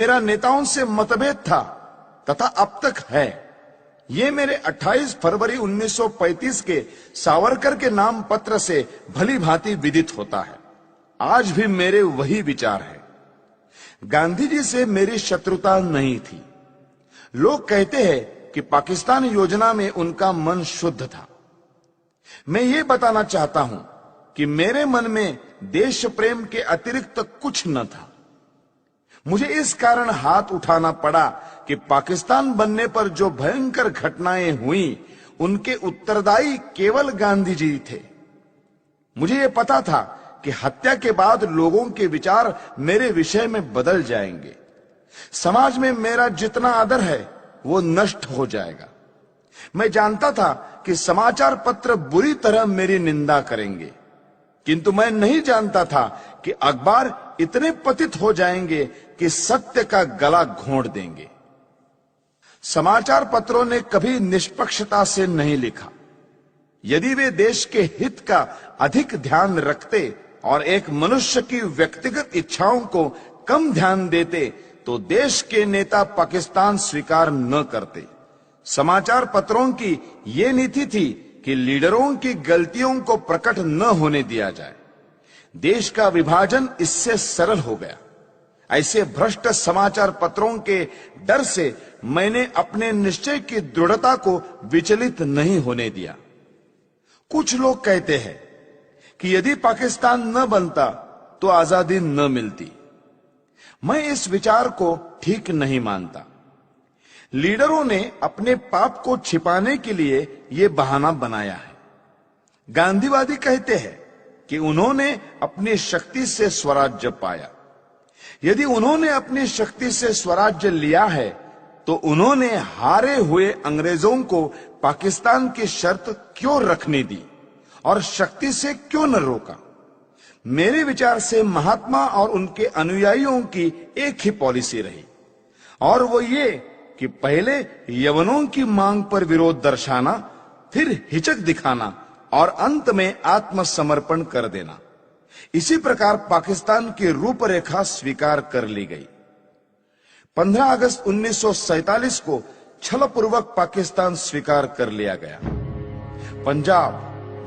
मेरा नेताओं से मतभेद था तथा अब तक है। ये मेरे 28 फरवरी 1935 के सावरकर के नाम पत्र से भली भांति विदित होता है। आज भी मेरे वही विचार है। गांधी जी से मेरी शत्रुता नहीं थी। लोग कहते हैं कि पाकिस्तान योजना में उनका मन शुद्ध था। मैं ये बताना चाहता हूं कि मेरे मन में देश प्रेम के अतिरिक्त कुछ न था। मुझे इस कारण हाथ उठाना पड़ा कि पाकिस्तान बनने पर जो भयंकर घटनाएं हुई उनके उत्तरदायी केवल गांधी जी थे। मुझे यह पता था कि हत्या के बाद लोगों के विचार मेरे विषय में बदल जाएंगे। समाज में मेरा जितना आदर है वो नष्ट हो जाएगा। मैं जानता था कि समाचार पत्र बुरी तरह मेरी निंदा करेंगे, किंतु मैं नहीं जानता था कि अखबार इतने पतित हो जाएंगे कि सत्य का गला घोंट देंगे। समाचार पत्रों ने कभी निष्पक्षता से नहीं लिखा। यदि वे देश के हित का अधिक ध्यान रखते और एक मनुष्य की व्यक्तिगत इच्छाओं को कम ध्यान देते तो देश के नेता पाकिस्तान स्वीकार न करते। समाचार पत्रों की ये नीति थी कि लीडरों की गलतियों को प्रकट न होने दिया जाए। देश का विभाजन इससे सरल हो गया। ऐसे भ्रष्ट समाचार पत्रों के डर से मैंने अपने निश्चय की दृढ़ता को विचलित नहीं होने दिया। कुछ लोग कहते हैं कि यदि पाकिस्तान न बनता तो आजादी न मिलती। मैं इस विचार को ठीक नहीं मानता। लीडरों ने अपने पाप को छिपाने के लिए यह बहाना बनाया है। गांधीवादी कहते हैं कि उन्होंने अपनी शक्ति से स्वराज्य पाया। यदि उन्होंने अपनी शक्ति से स्वराज्य लिया है तो उन्होंने हारे हुए अंग्रेजों को पाकिस्तान की शर्त क्यों रखने दी और शक्ति से क्यों न रोका? मेरे विचार से महात्मा और उनके अनुयायियों की एक ही पॉलिसी रही, और वो ये कि पहले यवनों की मांग पर विरोध दर्शाना, फिर हिचक दिखाना और अंत में आत्मसमर्पण कर देना। इसी प्रकार पाकिस्तान की रूपरेखा स्वीकार कर ली गई। 15 अगस्त 1947 को छलपूर्वक पाकिस्तान स्वीकार कर लिया गया। पंजाब,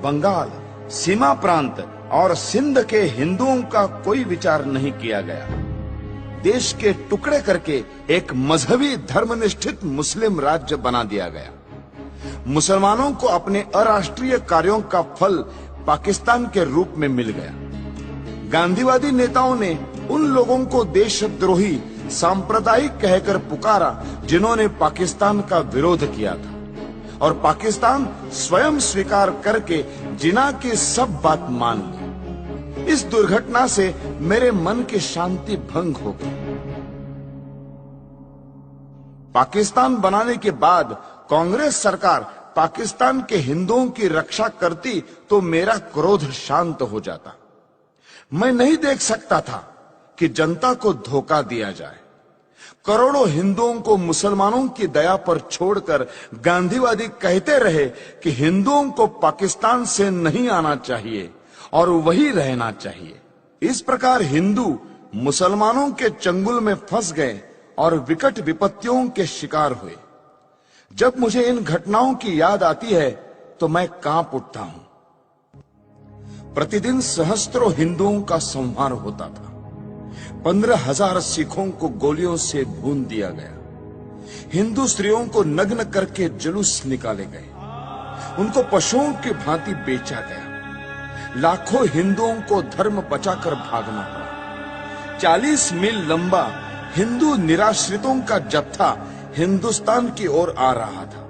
बंगाल, सीमा प्रांत और सिंध के हिंदुओं का कोई विचार नहीं किया गया। देश के टुकड़े करके एक मजहबी धर्मनिष्ठित मुस्लिम राज्य बना दिया गया। मुसलमानों को अपने अराष्ट्रीय कार्यों का फल पाकिस्तान के रूप में मिल गया। गांधीवादी नेताओं ने उन लोगों को देशद्रोही सांप्रदायिक कहकर पुकारा जिन्होंने पाकिस्तान का विरोध किया था, और पाकिस्तान स्वयं स्वीकार करके जिना की सब बात मान ली। इस दुर्घटना से मेरे मन की शांति भंग हो गई। पाकिस्तान बनाने के बाद कांग्रेस सरकार पाकिस्तान के हिंदुओं की रक्षा करती तो मेरा क्रोध शांत हो जाता। मैं नहीं देख सकता था कि जनता को धोखा दिया जाए। करोड़ों हिंदुओं को मुसलमानों की दया पर छोड़कर गांधीवादी कहते रहे कि हिंदुओं को पाकिस्तान से नहीं आना चाहिए और वही रहना चाहिए। इस प्रकार हिंदू मुसलमानों के चंगुल में फंस गए और विकट विपत्तियों के शिकार हुए। जब मुझे इन घटनाओं की याद आती है तो मैं कांप उठता हूं। प्रतिदिन सहस्त्रों हिंदुओं का संहार होता था। 15,000 सिखों को गोलियों से भून दिया गया। हिंदू स्त्रियों को नग्न करके जुलूस निकाले गए। उनको पशुओं की भांति बेचा गया। लाखों हिंदुओं को धर्म बचाकर भागना पड़ा। 40 मील लंबा हिंदू निराश्रितों का जत्था हिंदुस्तान की ओर आ रहा था।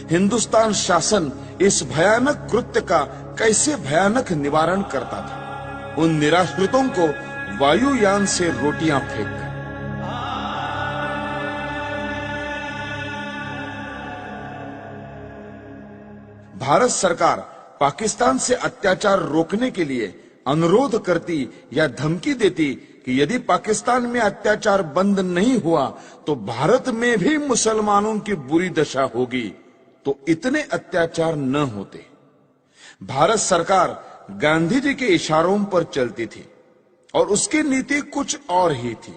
हिंदुस्तान शासन इस भयानक कृत्य का कैसे भयानक निवारण करता था? उन निराश्रितों को वायुयान से रोटियां फेंककर। भारत सरकार पाकिस्तान से अत्याचार रोकने के लिए अनुरोध करती या धमकी देती कि यदि पाकिस्तान में अत्याचार बंद नहीं हुआ तो भारत में भी मुसलमानों की बुरी दशा होगी, तो इतने अत्याचार न होते। भारत सरकार गांधी जी के इशारों पर चलती थी और उसकी नीति कुछ और ही थी।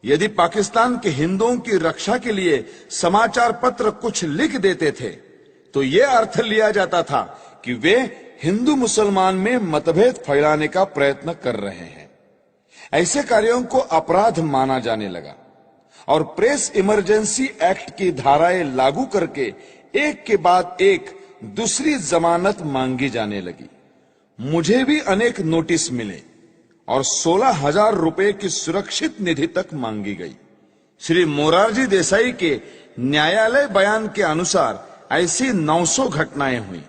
यदि पाकिस्तान के हिंदुओं की रक्षा के लिए समाचार पत्र कुछ लिख देते थे तो यह अर्थ लिया जाता था कि वे हिंदू मुसलमान में मतभेद फैलाने का प्रयत्न कर रहे हैं। ऐसे कार्यों को अपराध माना जाने लगा और प्रेस इमरजेंसी एक्ट की धाराएं लागू करके एक के बाद एक दूसरी जमानत मांगी जाने लगी। मुझे भी अनेक नोटिस मिले और 16,000 रुपए की सुरक्षित निधि तक मांगी गई। श्री मोरारजी देसाई के न्यायालय बयान के अनुसार ऐसी 900 घटनाएं हुई।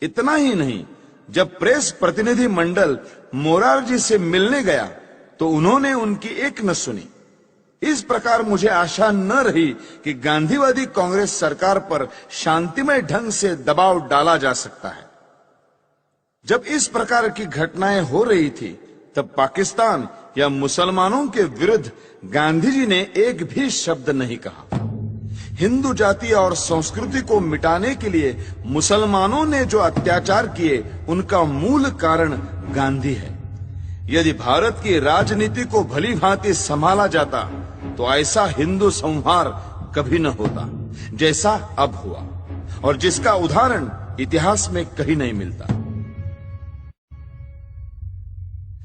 इतना ही नहीं, जब प्रेस प्रतिनिधि मंडल मोरारजी से मिलने गया तो उन्होंने उनकी एक न सुनी। इस प्रकार मुझे आशा न रही कि गांधीवादी कांग्रेस सरकार पर शांतिमय ढंग से दबाव डाला जा सकता है। जब इस प्रकार की घटनाएं हो रही थी तब पाकिस्तान या मुसलमानों के विरुद्ध गांधी जी ने एक भी शब्द नहीं कहा। हिंदू जाति और संस्कृति को मिटाने के लिए मुसलमानों ने जो अत्याचार किए उनका मूल कारण गांधी है। यदि भारत की राजनीति को भली भांति संभाला जाता तो ऐसा हिंदू संहार कभी न होता जैसा अब हुआ, और जिसका उदाहरण इतिहास में कहीं नहीं मिलता।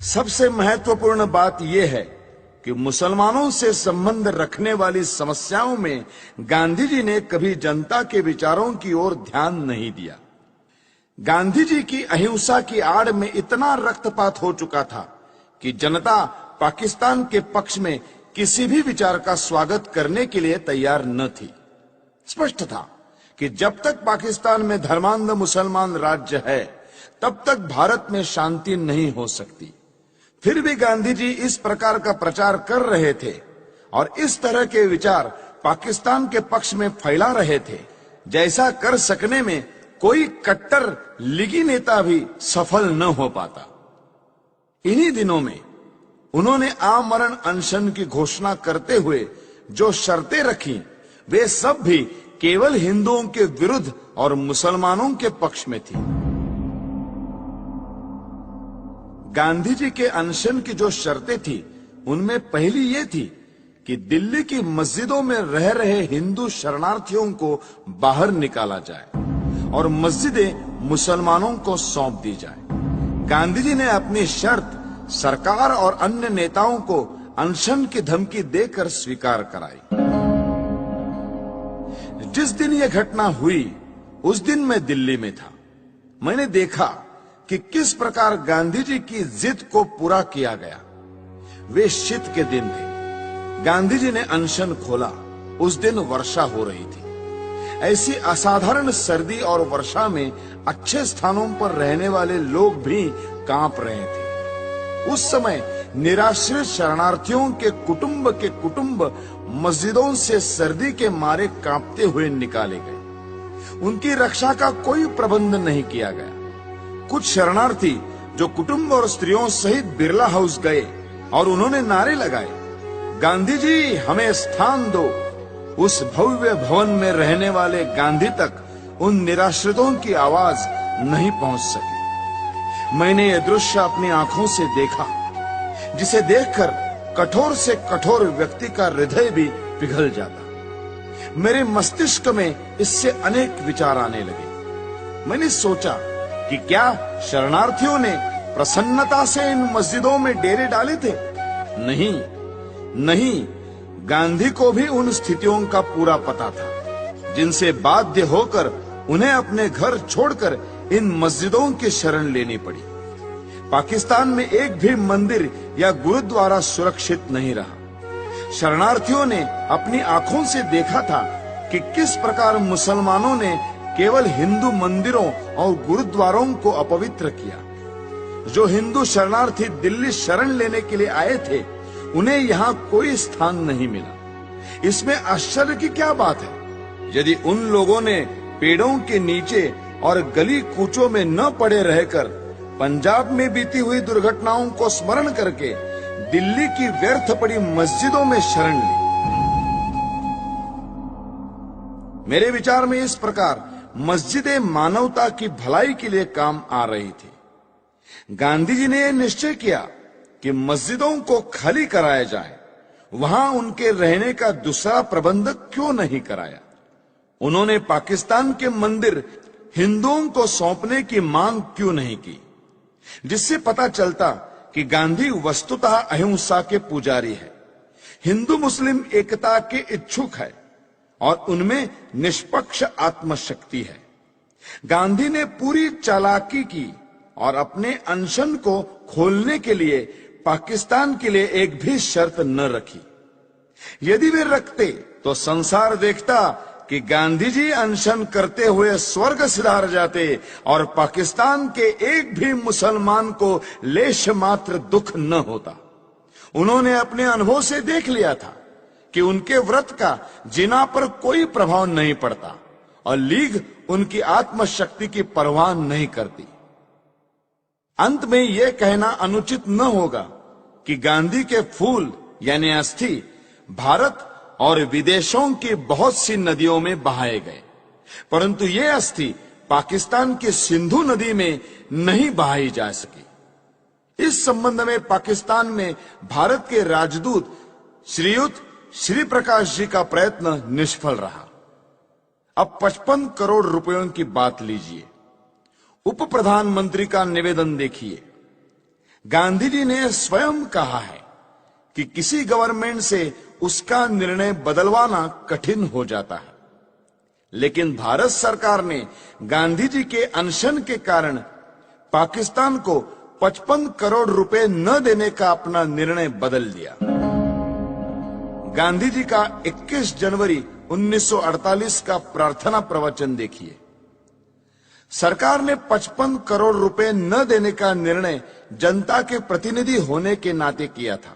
सबसे महत्वपूर्ण बात यह है कि मुसलमानों से संबंध रखने वाली समस्याओं में गांधी जी ने कभी जनता के विचारों की ओर ध्यान नहीं दिया। गांधी जी की अहिंसा की आड़ में इतना रक्तपात हो चुका था कि जनता पाकिस्तान के पक्ष में किसी भी विचार का स्वागत करने के लिए तैयार न थी। स्पष्ट था कि जब तक पाकिस्तान में धर्मांध मुसलमान राज्य है तब तक भारत में शांति नहीं हो सकती। फिर भी गांधी जी इस प्रकार का प्रचार कर रहे थे और इस तरह के विचार पाकिस्तान के पक्ष में फैला रहे थे जैसा कर सकने में कोई कट्टर लीगी नेता भी सफल न हो पाता। इन्हीं दिनों में उन्होंने आमरण अनशन की घोषणा करते हुए जो शर्तें रखी वे सब भी केवल हिंदुओं के विरुद्ध और मुसलमानों के पक्ष में थी। गांधी जी के अनशन की जो शर्तें थी उनमें पहली ये थी कि दिल्ली की मस्जिदों में रह रहे हिंदू शरणार्थियों को बाहर निकाला जाए और मस्जिदें मुसलमानों को सौंप दी जाए। गांधी जी ने अपनी शर्त सरकार और अन्य नेताओं को अनशन की धमकी देकर स्वीकार कराई। जिस दिन यह घटना हुई उस दिन मैं दिल्ली में था। मैंने देखा कि किस प्रकार गांधी जी की जिद को पूरा किया गया। वे शीत के दिन थे। गांधी जी ने अनशन खोला। उस दिन वर्षा हो रही थी। ऐसी असाधारण सर्दी और वर्षा में अच्छे स्थानों पर रहने वाले लोग भी कांप रहे थे। उस समय निराश्रित शरणार्थियों के कुटुंब मस्जिदों से सर्दी के मारे कांपते हुए निकाले गए। उनकी रक्षा का कोई प्रबंध नहीं किया गया। कुछ शरणार्थी जो कुटुंब और स्त्रियों सहित बिरला हाउस गए और उन्होंने नारे लगाए, गांधी जी हमें स्थान दो। उस भव्य भवन में रहने वाले गांधी तक उन निराश्रितों की आवाज नहीं पहुंच सकी। मैंने यह दृश्य अपनी आंखों से देखा जिसे देखकर कठोर से कठोर व्यक्ति का हृदय भी पिघल जाता। मेरे मस्तिष्क में इससे अनेक विचार आने लगे। मैंने सोचा कि क्या शरणार्थियों ने प्रसन्नता से इन मस्जिदों में डेरे डाले थे? नहीं, गांधी को भी उन स्थितियों का पूरा पता था जिनसे बाध्य होकर उन्हें अपने घर छोड़कर इन मस्जिदों की शरण लेनी पड़ी। पाकिस्तान में एक भी मंदिर या गुरुद्वारा सुरक्षित नहीं रहा। शरणार्थियों ने अपनी आंखों से देखा था कि किस प्रकार मुसलमानों ने केवल हिंदू मंदिरों और गुरुद्वारों को अपवित्र किया। जो हिंदू शरणार्थी दिल्ली शरण लेने के लिए आए थे उन्हें यहाँ कोई स्थान नहीं मिला। इसमें आश्चर्य की क्या बात है? यदि उन लोगों ने पेड़ों के नीचे और गली कूचों में न पड़े रहकर पंजाब में बीती हुई दुर्घटनाओं को स्मरण करके दिल्ली की व्यर्थ पड़ी मस्जिदों में शरण ली। मेरे विचार में इस प्रकार मस्जिदें मानवता की भलाई के लिए काम आ रही थी। गांधी जी ने यह निश्चय किया कि मस्जिदों को खाली कराया जाए, वहां उनके रहने का दूसरा प्रबंध क्यों नहीं कराया? उन्होंने पाकिस्तान के मंदिर हिंदुओं को सौंपने की मांग क्यों नहीं की? जिससे पता चलता कि गांधी वस्तुतः अहिंसा के पुजारी है, हिंदू मुस्लिम एकता के इच्छुक है और उनमें निष्पक्ष आत्मशक्ति है। गांधी ने पूरी चालाकी की और अपने अनशन को खोलने के लिए पाकिस्तान के लिए एक भी शर्त न रखी। यदि वे रखते तो संसार देखता कि गांधी जी अनशन करते हुए स्वर्ग सिधार जाते और पाकिस्तान के एक भी मुसलमान को लेश मात्र दुख न होता। उन्होंने अपने अनुभव से देख लिया था कि उनके व्रत का जिना पर कोई प्रभाव नहीं पड़ता और लीग उनकी आत्मशक्ति की परवाह नहीं करती। अंत में यह कहना अनुचित न होगा कि गांधी के फूल यानी अस्थि भारत और विदेशों की बहुत सी नदियों में बहाए गए, परंतु ये अस्थि पाकिस्तान की सिंधु नदी में नहीं बहाई जा सकी। इस संबंध में पाकिस्तान में भारत के राजदूत श्रीयुत श्री प्रकाश जी का प्रयत्न निष्फल रहा। अब 55 करोड़ रुपयों की बात लीजिए। उप प्रधानमंत्री का निवेदन देखिए। गांधी जी ने स्वयं कहा है कि किसी गवर्नमेंट से उसका निर्णय बदलवाना कठिन हो जाता है, लेकिन भारत सरकार ने गांधी जी के अनशन के कारण पाकिस्तान को 55 करोड़ रुपए न देने का अपना निर्णय बदल दिया। गांधी जी का 21 जनवरी 1948 का प्रार्थना प्रवचन देखिए। सरकार ने 55 करोड़ रुपए न देने का निर्णय जनता के प्रतिनिधि होने के नाते किया था,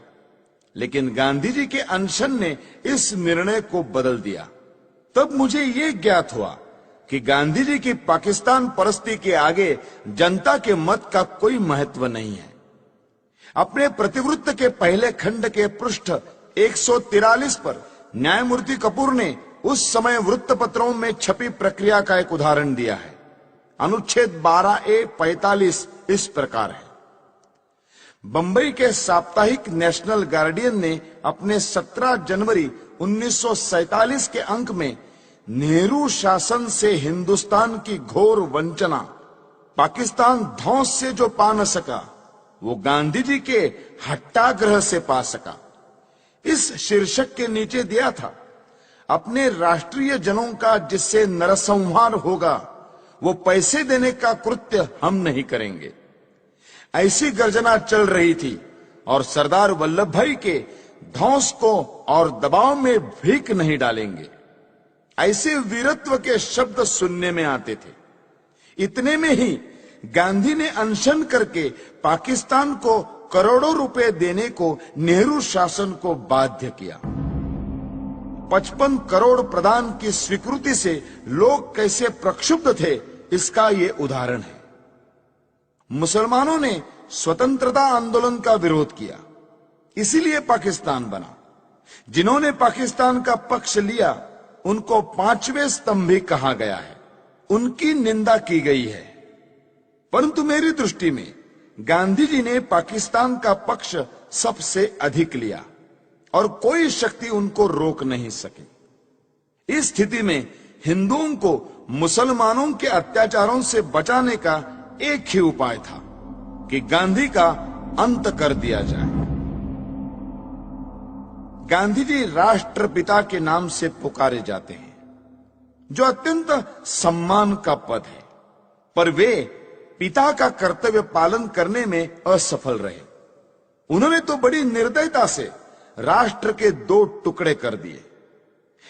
लेकिन गांधी जी के अनशन ने इस निर्णय को बदल दिया। तब मुझे यह ज्ञात हुआ कि गांधी जी की पाकिस्तान परस्ती के आगे जनता के मत का कोई महत्व नहीं है। अपने प्रतिवृत्त के पहले खंड के पृष्ठ 143 पर न्यायमूर्ति कपूर ने उस समय वृत्तपत्रों में छपी प्रक्रिया का एक उदाहरण दिया है। अनुच्छेद 12A-45 इस प्रकार है। बंबई के साप्ताहिक नेशनल गार्डियन ने अपने 17 जनवरी 1947 के अंक में नेहरू शासन से हिंदुस्तान की घोर वंचना, पाकिस्तान धौंस से जो पा न सका वो गांधी जी के हट्टाग्रह से पा सका, इस शीर्षक के नीचे दिया था, अपने राष्ट्रीय जनों का जिससे नरसंहार होगा वो पैसे देने का कृत्य हम नहीं करेंगे। ऐसी गर्जना चल रही थी और सरदार वल्लभ भाई के धौंस को और दबाव में भीख नहीं डालेंगे, ऐसे वीरत्व के शब्द सुनने में आते थे। इतने में ही गांधी ने अनशन करके पाकिस्तान को करोड़ों रुपए देने को नेहरू शासन को बाध्य किया। 55 करोड़ प्रदान की स्वीकृति से लोग कैसे प्रक्षुब्ध थे, इसका ये उदाहरण है। मुसलमानों ने स्वतंत्रता आंदोलन का विरोध किया, इसीलिए पाकिस्तान बना। जिन्होंने पाकिस्तान का पक्ष लिया उनको पांचवें स्तंभी कहा गया है, उनकी निंदा की गई है। परंतु मेरी दृष्टि में गांधी जी ने पाकिस्तान का पक्ष सबसे अधिक लिया और कोई शक्ति उनको रोक नहीं सकी। इस स्थिति में हिंदुओं को मुसलमानों के अत्याचारों से बचाने का एक ही उपाय था कि गांधी का अंत कर दिया जाए। गांधी जी राष्ट्रपिता के नाम से पुकारे जाते हैं, जो अत्यंत सम्मान का पद है, पर वे पिता का कर्तव्य पालन करने में असफल रहे। उन्होंने तो बड़ी निर्दयता से राष्ट्र के 2 टुकड़े कर दिए।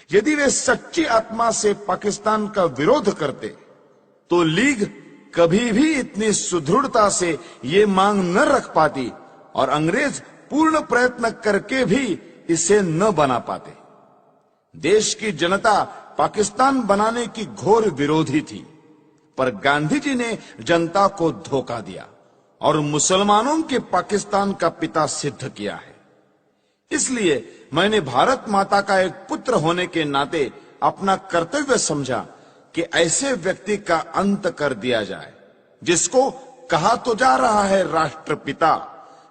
यदि वे सच्ची आत्मा से पाकिस्तान का विरोध करते तो लीग कभी भी इतनी सुदृढ़ता से ये मांग न रख पाती और अंग्रेज पूर्ण प्रयत्न करके भी इसे न बना पाते। देश की जनता पाकिस्तान बनाने की घोर विरोधी थी, पर गांधी जी ने जनता को धोखा दिया और मुसलमानों के पाकिस्तान का पिता सिद्ध किया है। इसलिए मैंने भारत माता का एक पुत्र होने के नाते अपना कर्तव्य समझा कि ऐसे व्यक्ति का अंत कर दिया जाए, जिसको कहा तो जा रहा है राष्ट्रपिता,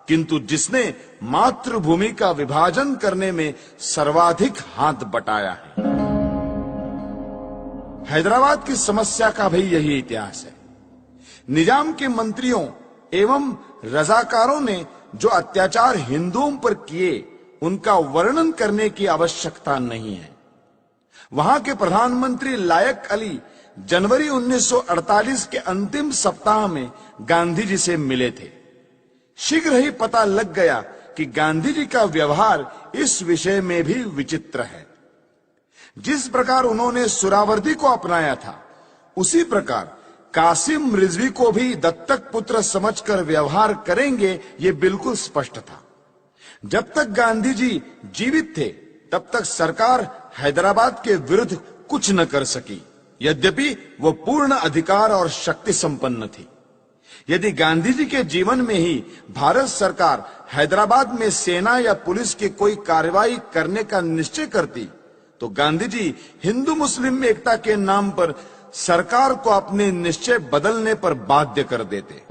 किंतु जिसने मातृभूमि का विभाजन करने में सर्वाधिक हाथ बटाया है। हैदराबाद की समस्या का भी यही इतिहास है। निजाम के मंत्रियों एवं रजाकारों ने जो अत्याचार हिंदुओं पर किए, उनका वर्णन करने की आवश्यकता नहीं है। वहां के प्रधानमंत्री लायक अली जनवरी 1948 के अंतिम सप्ताह में गांधी जी से मिले थे। शीघ्र ही पता लग गया कि गांधी जी का व्यवहार इस विषय में भी विचित्र है। जिस प्रकार उन्होंने सुहरावर्दी को अपनाया था, उसी प्रकार कासिम रिजवी को भी दत्तक पुत्र समझकर व्यवहार करेंगे, ये बिल्कुल स्पष्ट था। जब तक गांधी जी जीवित थे, तब तक सरकार हैदराबाद के विरुद्ध कुछ न कर सकी, यद्यपि वो पूर्ण अधिकार और शक्ति संपन्न थी। यदि गांधी जी के जीवन में ही भारत सरकार हैदराबाद में सेना या पुलिस की कोई कार्रवाई करने का निश्चय करती, तो गांधी जी हिंदू मुस्लिम एकता के नाम पर सरकार को अपने निश्चय बदलने पर बाध्य कर देते।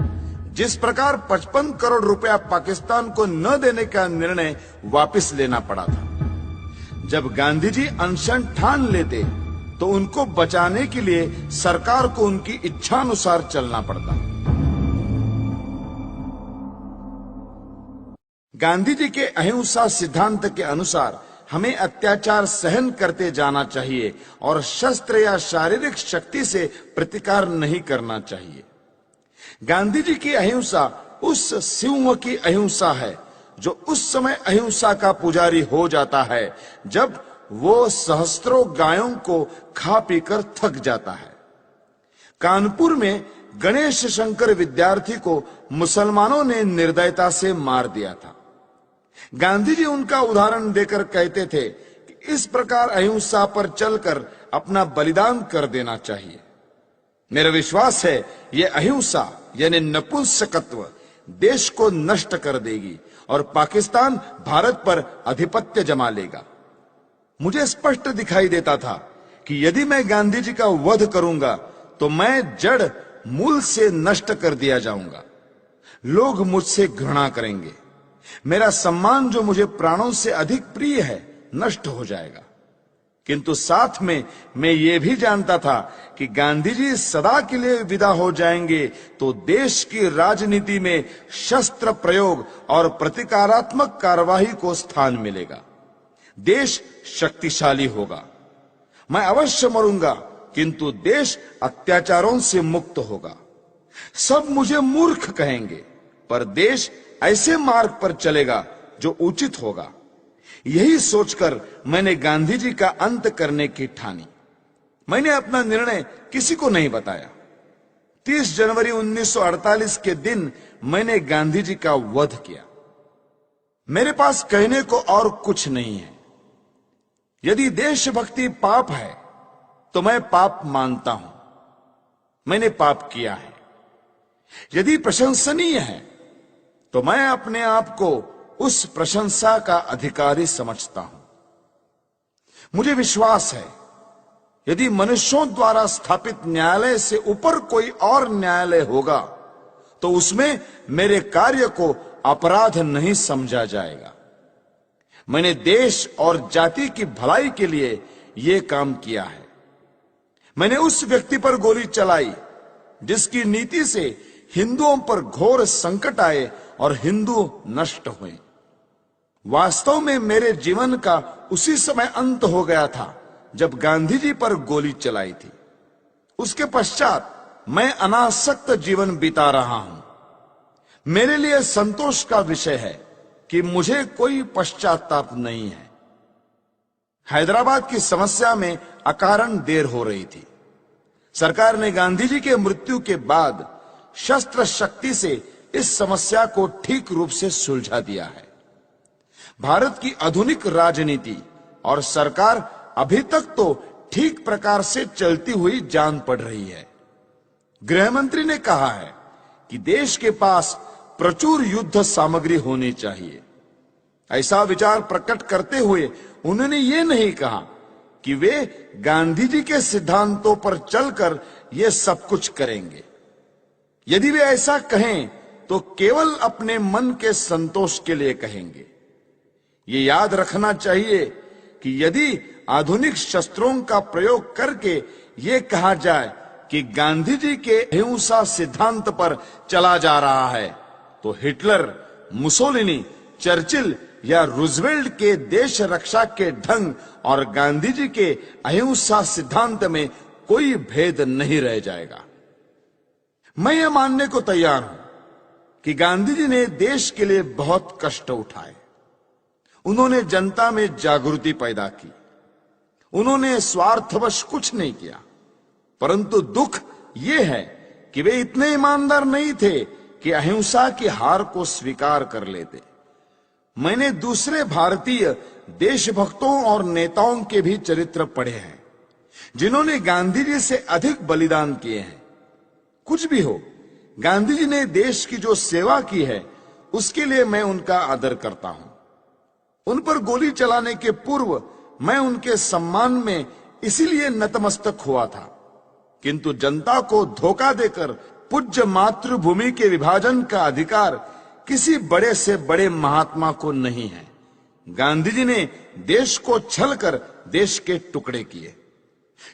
जिस प्रकार 55 करोड़ रुपया पाकिस्तान को न देने का निर्णय वापस लेना पड़ा था। जब गांधी जी अनशन ठान लेते, तो उनको बचाने के लिए सरकार को उनकी इच्छानुसार चलना पड़ता। गांधी जी के अहिंसा सिद्धांत के अनुसार हमें अत्याचार सहन करते जाना चाहिए और शस्त्र या शारीरिक शक्ति से प्रतिकार नहीं करना चाहिए। गांधी जी की अहिंसा उस सिंह की अहिंसा है जो उस समय अहिंसा का पुजारी हो जाता है जब वो सहस्त्रों गायों को खा पीकर थक जाता है। कानपुर में गणेश शंकर विद्यार्थी को मुसलमानों ने निर्दयता से मार दिया था। गांधी जी उनका उदाहरण देकर कहते थे कि इस प्रकार अहिंसा पर चलकर अपना बलिदान कर देना चाहिए। मेरा विश्वास है यह अहिंसा यानी नपुंसकत्व देश को नष्ट कर देगी और पाकिस्तान भारत पर आधिपत्य जमा लेगा। मुझे स्पष्ट दिखाई देता था कि यदि मैं गांधी जी का वध करूंगा तो मैं जड़ मूल से नष्ट कर दिया जाऊंगा। लोग मुझसे घृणा करेंगे। मेरा सम्मान जो मुझे प्राणों से अधिक प्रिय है नष्ट हो जाएगा। किंतु साथ में मैं ये भी जानता था कि गांधी जी सदा के लिए विदा हो जाएंगे तो देश की राजनीति में शस्त्र प्रयोग और प्रतिकारात्मक कार्यवाही को स्थान मिलेगा। देश शक्तिशाली होगा। मैं अवश्य मरूंगा, किंतु देश अत्याचारों से मुक्त होगा। सब मुझे मूर्ख कहेंगे, पर देश ऐसे मार्ग पर चलेगा जो उचित होगा। यही सोचकर मैंने गांधी जी का अंत करने की ठानी। मैंने अपना निर्णय किसी को नहीं बताया। 30 जनवरी 1948 के दिन मैंने गांधी जी का वध किया। मेरे पास कहने को और कुछ नहीं है। यदि देशभक्ति पाप है तो मैं पाप मानता हूं। मैंने पाप किया है। यदि प्रशंसनीय है तो मैं अपने आप को उस प्रशंसा का अधिकारी समझता हूं। मुझे विश्वास है यदि मनुष्यों द्वारा स्थापित न्यायालय से ऊपर कोई और न्यायालय होगा तो उसमें मेरे कार्य को अपराध नहीं समझा जाएगा। मैंने देश और जाति की भलाई के लिए यह काम किया है। मैंने उस व्यक्ति पर गोली चलाई जिसकी नीति से हिंदुओं पर घोर संकट आए और हिंदू नष्ट हुए। वास्तव में मेरे जीवन का उसी समय अंत हो गया था जब गांधी जी पर गोली चलाई थी। उसके पश्चात मैं अनासक्त जीवन बिता रहा हूं। मेरे लिए संतोष का विषय है कि मुझे कोई पश्चाताप नहीं है। हैदराबाद की समस्या में अकारण देर हो रही थी। सरकार ने गांधी जी के मृत्यु के बाद शस्त्र शक्ति से इस समस्या को ठीक रूप से सुलझा दिया है। भारत की आधुनिक राजनीति और सरकार अभी तक तो ठीक प्रकार से चलती हुई जान पड़ रही है। गृह मंत्री ने कहा है कि देश के पास प्रचुर युद्ध सामग्री होनी चाहिए। ऐसा विचार प्रकट करते हुए उन्होंने ये नहीं कहा कि वे गांधी जी के सिद्धांतों पर चलकर ये सब कुछ करेंगे। यदि वे ऐसा कहें तो केवल अपने मन के संतोष के लिए कहेंगे। ये याद रखना चाहिए कि यदि आधुनिक शस्त्रों का प्रयोग करके ये कहा जाए कि गांधी जी के अहिंसा सिद्धांत पर चला जा रहा है, तो हिटलर, मुसोलिनी, चर्चिल या रूजवेल्ट के देश रक्षा के ढंग और गांधी जी के अहिंसा सिद्धांत में कोई भेद नहीं रह जाएगा। मैं ये मानने को तैयार हूं कि गांधी जी ने देश के लिए बहुत कष्ट उठाए। उन्होंने जनता में जागृति पैदा की। उन्होंने स्वार्थवश कुछ नहीं किया, परंतु दुख यह है कि वे इतने ईमानदार नहीं थे कि अहिंसा की हार को स्वीकार कर लेते। मैंने दूसरे भारतीय देशभक्तों और नेताओं के भी चरित्र पढ़े हैं जिन्होंने गांधी जी से अधिक बलिदान किए हैं। कुछ भी हो, गांधी जी ने देश की जो सेवा की है उसके लिए मैं उनका आदर करता हूं। उन पर गोली चलाने के पूर्व मैं उनके सम्मान में इसीलिए नतमस्तक हुआ था, किंतु जनता को धोखा देकर पूज्य मातृभूमि के विभाजन का अधिकार किसी बड़े से बड़े महात्मा को नहीं है। गांधी जी ने देश को छल कर देश के टुकड़े किए,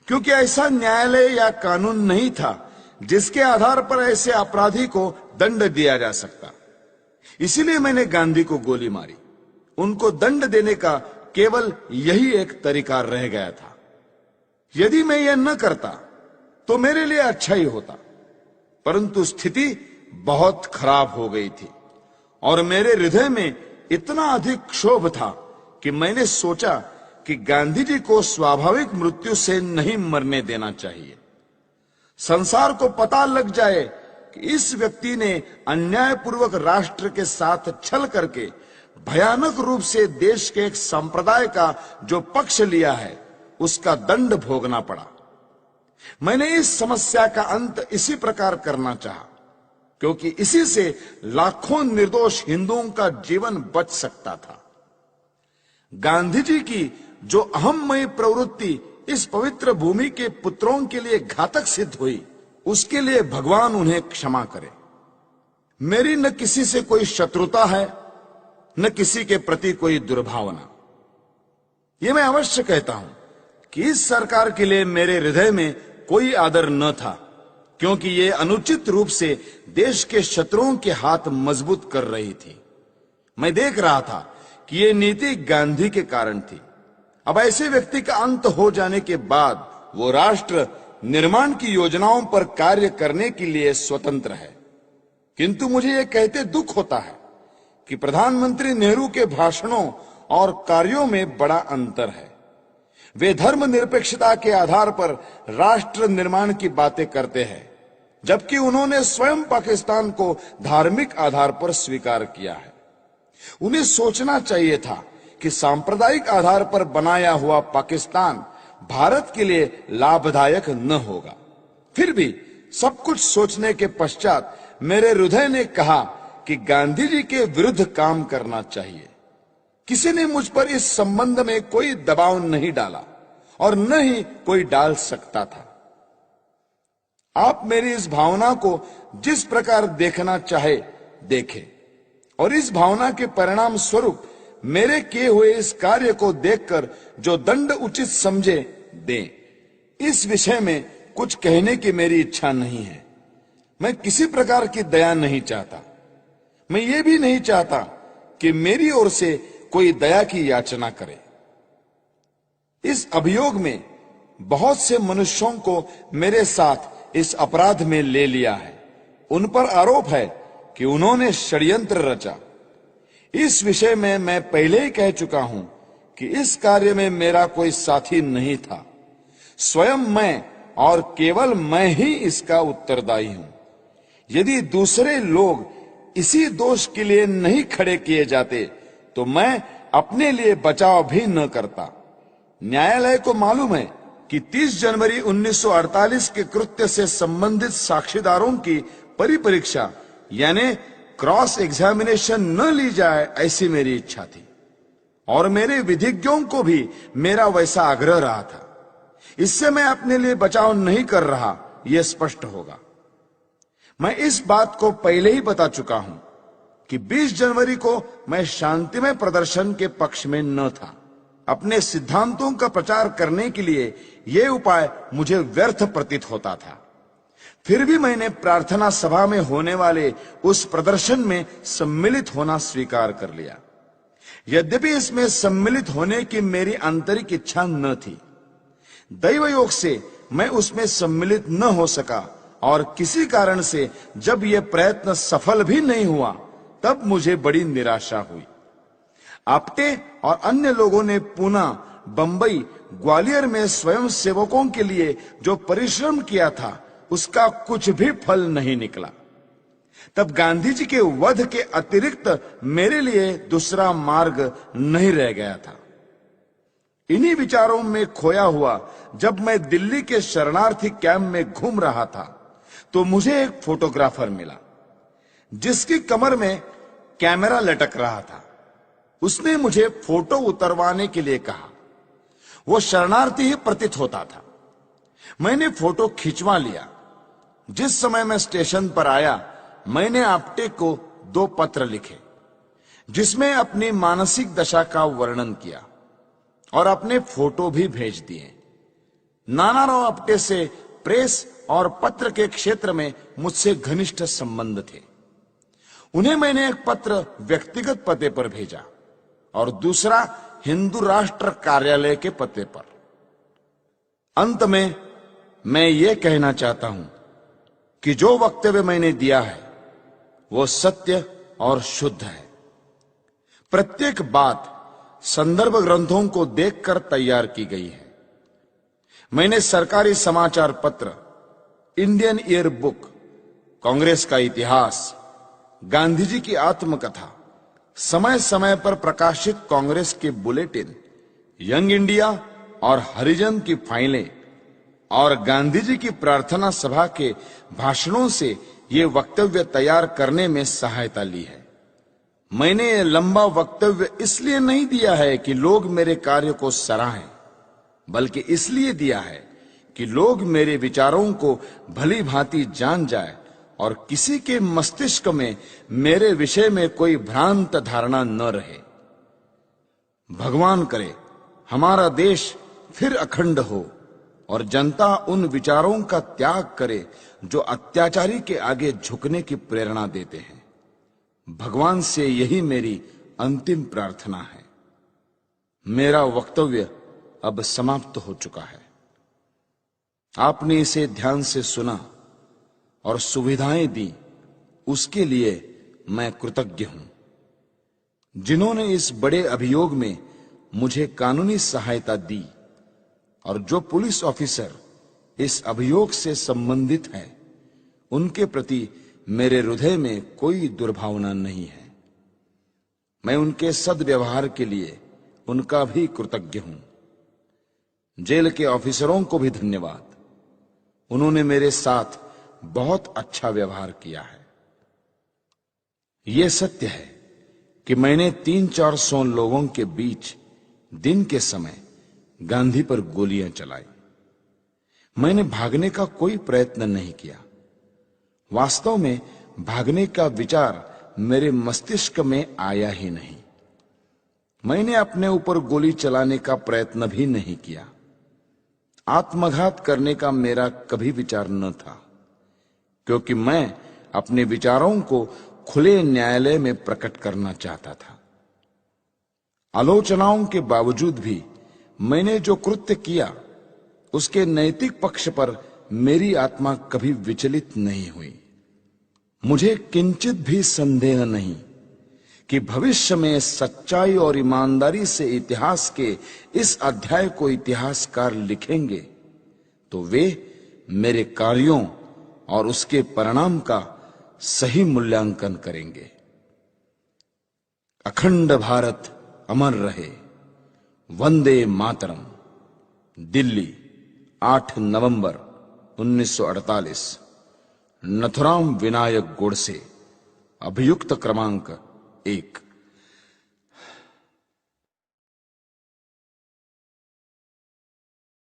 क्योंकि ऐसा न्यायालय या कानून नहीं था जिसके आधार पर ऐसे अपराधी को दंड दिया जा सकता। इसीलिए मैंने गांधी को गोली मारी। उनको दंड देने का केवल यही एक तरीका रह गया था। यदि मैं यह न करता तो मेरे लिए अच्छा ही होता, परंतु स्थिति बहुत खराब हो गई थी और मेरे हृदय में इतना अधिक क्षोभ था कि मैंने सोचा कि गांधी जी को स्वाभाविक मृत्यु से नहीं मरने देना चाहिए। संसार को पता लग जाए कि इस व्यक्ति ने अन्यायपूर्वक राष्ट्र के साथ छल करके भयानक रूप से देश के एक संप्रदाय का जो पक्ष लिया है उसका दंड भोगना पड़ा। मैंने इस समस्या का अंत इसी प्रकार करना चाहा, क्योंकि इसी से लाखों निर्दोष हिंदुओं का जीवन बच सकता था। गांधी जी की जो अहममयी प्रवृत्ति इस पवित्र भूमि के पुत्रों के लिए घातक सिद्ध हुई, उसके लिए भगवान उन्हें क्षमा करे। मेरी न किसी से कोई शत्रुता है, न किसी के प्रति कोई दुर्भावना। यह मैं अवश्य कहता हूं कि इस सरकार के लिए मेरे हृदय में कोई आदर न था, क्योंकि ये अनुचित रूप से देश के शत्रुओं के हाथ मजबूत कर रही थी। मैं देख रहा था कि ये नीति गांधी के कारण थी। अब ऐसे व्यक्ति का अंत हो जाने के बाद वो राष्ट्र निर्माण की योजनाओं पर कार्य करने के लिए स्वतंत्र है। किंतु मुझे यह कहते दुख होता है कि प्रधानमंत्री नेहरू के भाषणों और कार्यों में बड़ा अंतर है। वे धर्मनिरपेक्षता के आधार पर राष्ट्र निर्माण की बातें करते हैं, जबकि उन्होंने स्वयं पाकिस्तान को धार्मिक आधार पर स्वीकार किया है। उन्हें सोचना चाहिए था कि सांप्रदायिक आधार पर बनाया हुआ पाकिस्तान भारत के लिए लाभदायक न होगा। फिर भी सब कुछ सोचने के पश्चात मेरे हृदय ने कहा कि गांधी जी के विरुद्ध काम करना चाहिए। किसी ने मुझ पर इस संबंध में कोई दबाव नहीं डाला और न ही कोई डाल सकता था। आप मेरी इस भावना को जिस प्रकार देखना चाहे देखें, और इस भावना के परिणाम स्वरूप मेरे किए हुए इस कार्य को देखकर जो दंड उचित समझे दें। इस विषय में कुछ कहने की मेरी इच्छा नहीं है। मैं किसी प्रकार की दया नहीं चाहता। मैं ये भी नहीं चाहता कि मेरी ओर से कोई दया की याचना करे। इस अभियोग में बहुत से मनुष्यों को मेरे साथ इस अपराध में ले लिया है। उन पर आरोप है कि उन्होंने षड्यंत्र रचा। इस विषय में मैं पहले ही कह चुका हूं कि इस कार्य में मेरा कोई साथी नहीं था। स्वयं मैं और केवल मैं ही इसका उत्तरदायी हूं। यदि दूसरे लोग इसी दोष के लिए नहीं खड़े किए जाते तो मैं अपने लिए बचाव भी न करता। न्यायालय को मालूम है कि 30 जनवरी 1948 के कृत्य से संबंधित साक्षीदारों की परिपरीक्षा यानी क्रॉस एग्जामिनेशन न ली जाए, ऐसी मेरी इच्छा थी और मेरे विधिज्ञों को भी मेरा वैसा आग्रह रहा था। इससे मैं अपने लिए बचाव नहीं कर रहा, यह स्पष्ट होगा। मैं इस बात को पहले ही बता चुका हूं कि 20 जनवरी को मैं शांतिमय प्रदर्शन के पक्ष में न था। अपने सिद्धांतों का प्रचार करने के लिए यह उपाय मुझे व्यर्थ प्रतीत होता था। फिर भी मैंने प्रार्थना सभा में होने वाले उस प्रदर्शन में सम्मिलित होना स्वीकार कर लिया। यद्यपि इसमें सम्मिलित होने की मेरी आंतरिक इच्छा न थी। दैव योग से मैं उसमें सम्मिलित न हो सका और किसी कारण से जब यह प्रयत्न सफल भी नहीं हुआ तब मुझे बड़ी निराशा हुई। आपटे और अन्य लोगों ने पूना, बंबई, ग्वालियर में स्वयं सेवकों के लिए जो परिश्रम किया था उसका कुछ भी फल नहीं निकला। तब गांधी जी के वध के अतिरिक्त मेरे लिए दूसरा मार्ग नहीं रह गया था। इन्हीं विचारों में खोया हुआ जब मैं दिल्ली के शरणार्थी कैंप में घूम रहा था तो मुझे एक फोटोग्राफर मिला जिसकी कमर में कैमरा लटक रहा था। उसने मुझे फोटो उतरवाने के लिए कहा। वो शरणार्थी ही प्रतीत होता था। मैंने फोटो खिंचवा लिया। जिस समय मैं स्टेशन पर आया मैंने आपटे को 2 पत्र लिखे जिसमें अपनी मानसिक दशा का वर्णन किया और अपने फोटो भी भेज दिए। नानाराव आपटे से प्रेस और पत्र के क्षेत्र में मुझसे घनिष्ठ संबंध थे। उन्हें मैंने एक पत्र व्यक्तिगत पते पर भेजा और दूसरा हिंदू राष्ट्र कार्यालय के पते पर। अंत में मैं ये कहना चाहता हूं कि जो वक्तव्य मैंने दिया है वो सत्य और शुद्ध है। प्रत्येक बात संदर्भ ग्रंथों को देखकर तैयार की गई है। मैंने सरकारी समाचार पत्र, इंडियन ईयर बुक, कांग्रेस का इतिहास, गांधी जी की आत्मकथा, समय समय पर प्रकाशित कांग्रेस के बुलेटिन, यंग इंडिया और हरिजन की फाइलें और गांधी जी की प्रार्थना सभा के भाषणों से ये वक्तव्य तैयार करने में सहायता ली है। मैंने ये लंबा वक्तव्य इसलिए नहीं दिया है कि लोग मेरे कार्य को सराहें, बल्कि इसलिए दिया है कि लोग मेरे विचारों को भली भांति जान जाए और किसी के मस्तिष्क में मेरे विषय में कोई भ्रांत धारणा न रहे। भगवान करे हमारा देश फिर अखंड हो और जनता उन विचारों का त्याग करे जो अत्याचारी के आगे झुकने की प्रेरणा देते हैं। भगवान से यही मेरी अंतिम प्रार्थना है। मेरा वक्तव्य अब समाप्त हो चुका है। आपने इसे ध्यान से सुना और सुविधाएं दी, उसके लिए मैं कृतज्ञ हूं। जिन्होंने इस बड़े अभियोग में मुझे कानूनी सहायता दी और जो पुलिस ऑफिसर इस अभियोग से संबंधित हैं, उनके प्रति मेरे हृदय में कोई दुर्भावना नहीं है। मैं उनके सद्व्यवहार के लिए उनका भी कृतज्ञ हूं। जेल के ऑफिसरों को भी धन्यवाद। उन्होंने मेरे साथ बहुत अच्छा व्यवहार किया है। यह सत्य है कि मैंने 300-400 लोगों के बीच दिन के समय गांधी पर गोलियां चलाई। मैंने भागने का कोई प्रयत्न नहीं किया। वास्तव में भागने का विचार मेरे मस्तिष्क में आया ही नहीं। मैंने अपने ऊपर गोली चलाने का प्रयत्न भी नहीं किया। आत्मघात करने का मेरा कभी विचार न था, क्योंकि मैं अपने विचारों को खुले न्यायालय में प्रकट करना चाहता था। आलोचनाओं के बावजूद भी मैंने जो कृत्य किया उसके नैतिक पक्ष पर मेरी आत्मा कभी विचलित नहीं हुई। मुझे किंचित भी संदेह नहीं कि भविष्य में सच्चाई और ईमानदारी से इतिहास के इस अध्याय को इतिहासकार लिखेंगे तो वे मेरे कार्यों और उसके परिणाम का सही मूल्यांकन करेंगे। अखंड भारत अमर रहे। वंदे मातरम। दिल्ली, 8 नवंबर 1948। नथुराम विनायक गोडसे। अभियुक्त क्रमांक 1।